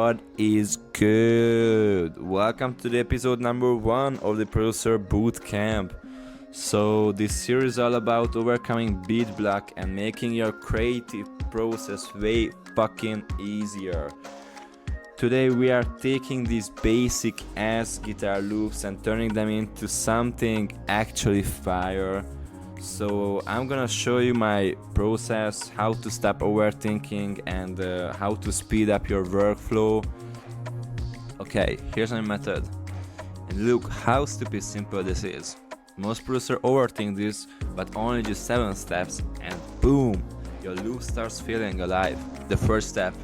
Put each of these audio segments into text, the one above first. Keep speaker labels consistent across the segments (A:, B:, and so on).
A: What is good? Welcome to the episode number 1 of the producer bootcamp. So this series is all about overcoming beat block and making your creative process way fucking easier. Today we are taking these basic ass guitar loops and turning them into something actually fire. So I'm gonna show you my process, how to stop overthinking and how to speed up your workflow. Okay, here's my method. And look how stupid simple this is. Most producers overthink this, but only just 7 steps and boom, your loop starts feeling alive. The first step,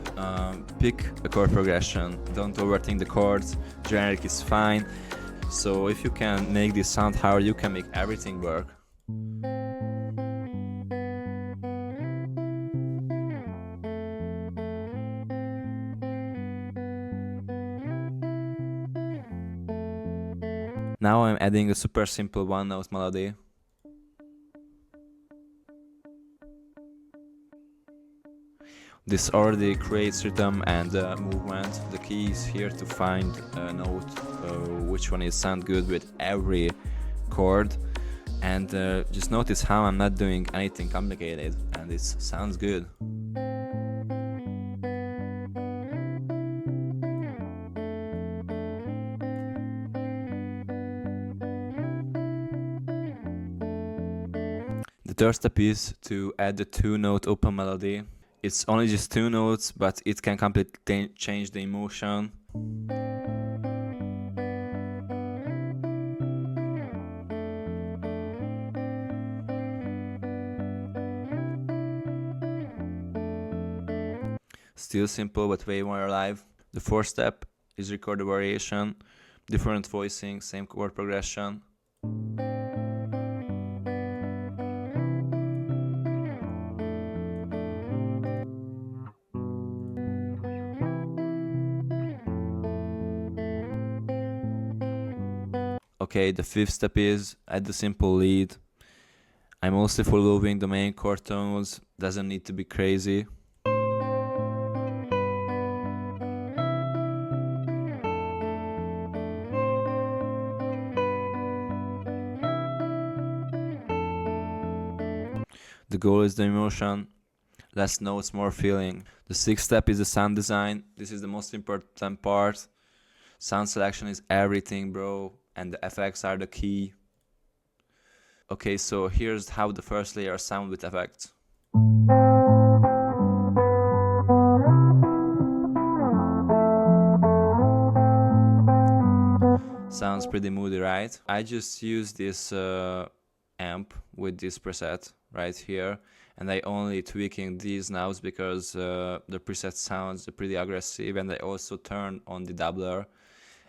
A: pick a chord progression. Don't overthink the chords, generic is fine. So if you can make this sound hard, you can make everything work. Now I'm adding a super simple one-note melody. This already creates rhythm and movement. The key is here to find a note, which one is sound good with every chord. And just notice how I'm not doing anything complicated and it sounds good. The third step is to add the 2-note open melody. It's only just 2 notes, but it can completely change the emotion. Still simple, but way more alive. The fourth step is record the variation, different voicing, same chord progression. Okay, the fifth step is add the simple lead. I'm mostly following the main chord tones, doesn't need to be crazy. The goal is the emotion, less notes, more feeling. The sixth step is the sound design. This is the most important part. Sound selection is everything, bro, and the effects are the key. Okay, so here's how the first layer sounds with effects. Sounds pretty moody, right? I just use this amp with this preset right here, and I only tweaking these knobs because the preset sounds pretty aggressive, and I also turn on the doubler.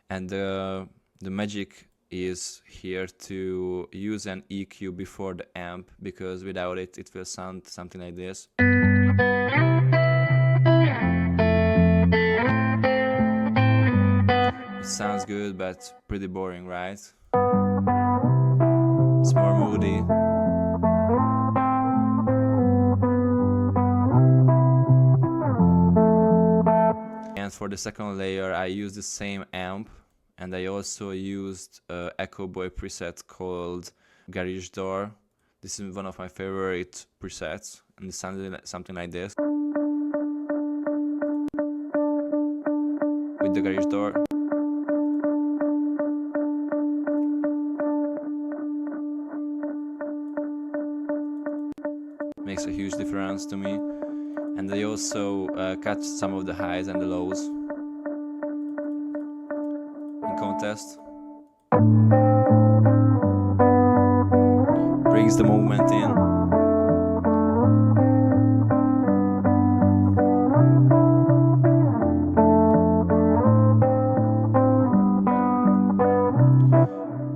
A: And the magic is here to use an EQ before the amp, because without it, it will sound something like this. It sounds good, but pretty boring, right? It's more moody. And for the second layer, I use the same amp, and I also used an Echo Boy preset called Garage Door. This is one of my favorite presets, and it sounded something like this. With the Garage Door. Makes a huge difference to me. And I also cut some of the highs and the lows in contest. brings the movement in.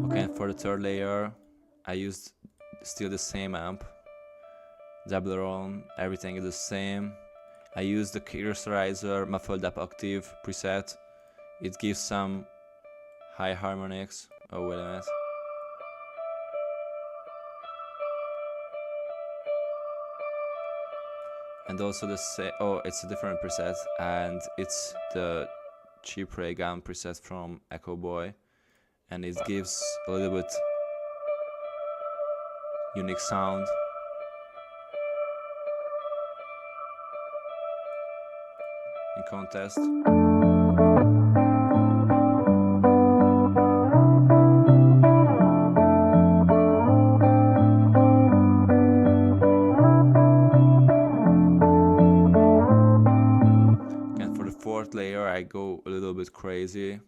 A: Okay, and for the third layer, I used still the same amp. Double on, everything is the same. I used the crystallizer muffled up octave preset. It gives some high harmonics. Oh, wait a minute. And also it's a different preset, and it's the cheap ray gun preset from Echo Boy, and it gives a little bit unique sound. In contrast. And for the fourth layer, I go a little bit crazy.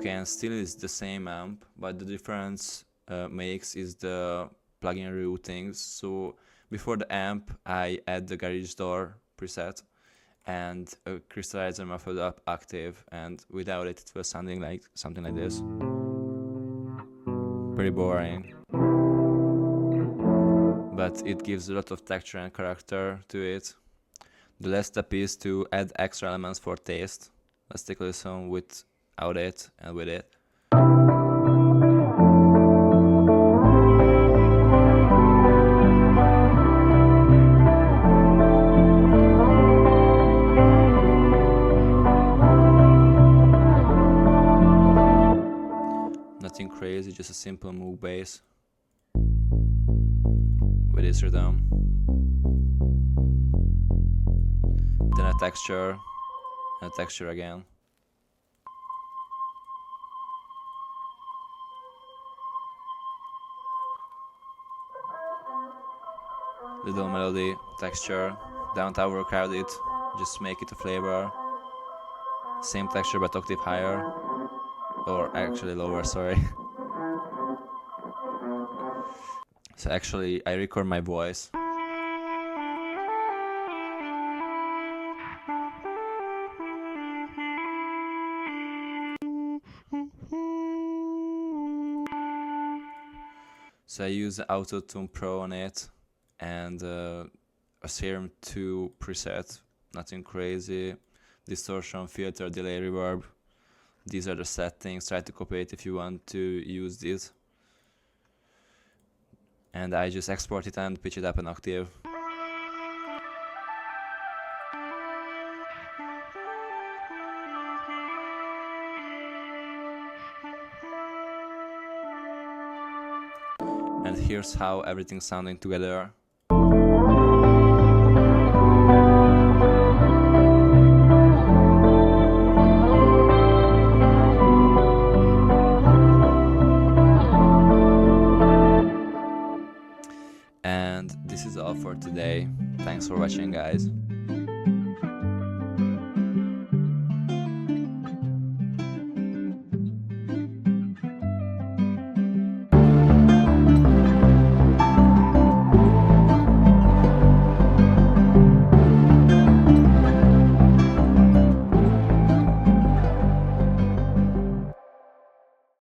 A: And still is the same amp, but the difference makes is the plugin routings. So before the amp, I add the garage door preset and a crystallizer muffled up octave, and without it, it was sounding like something like this. Pretty boring, but it gives a lot of texture and character to it. The last step is to add extra elements for taste. Let's take a listen without it and with it. Nothing crazy, just a simple Moog bass with this rhythm. Then a texture, and a texture again. Little melody, texture, don't overcrowd it, just make it a flavor. Same texture but octave higher, or actually lower, sorry. So actually I record my voice. So I use Auto-Tune Pro on it and a Serum 2 preset, nothing crazy, distortion, filter, delay, reverb. These are the settings, try to copy it if you want to use this. And I just export it and pitch it up an octave. And here's how everything's sounding together. And this is all for today. Thanks for watching, guys.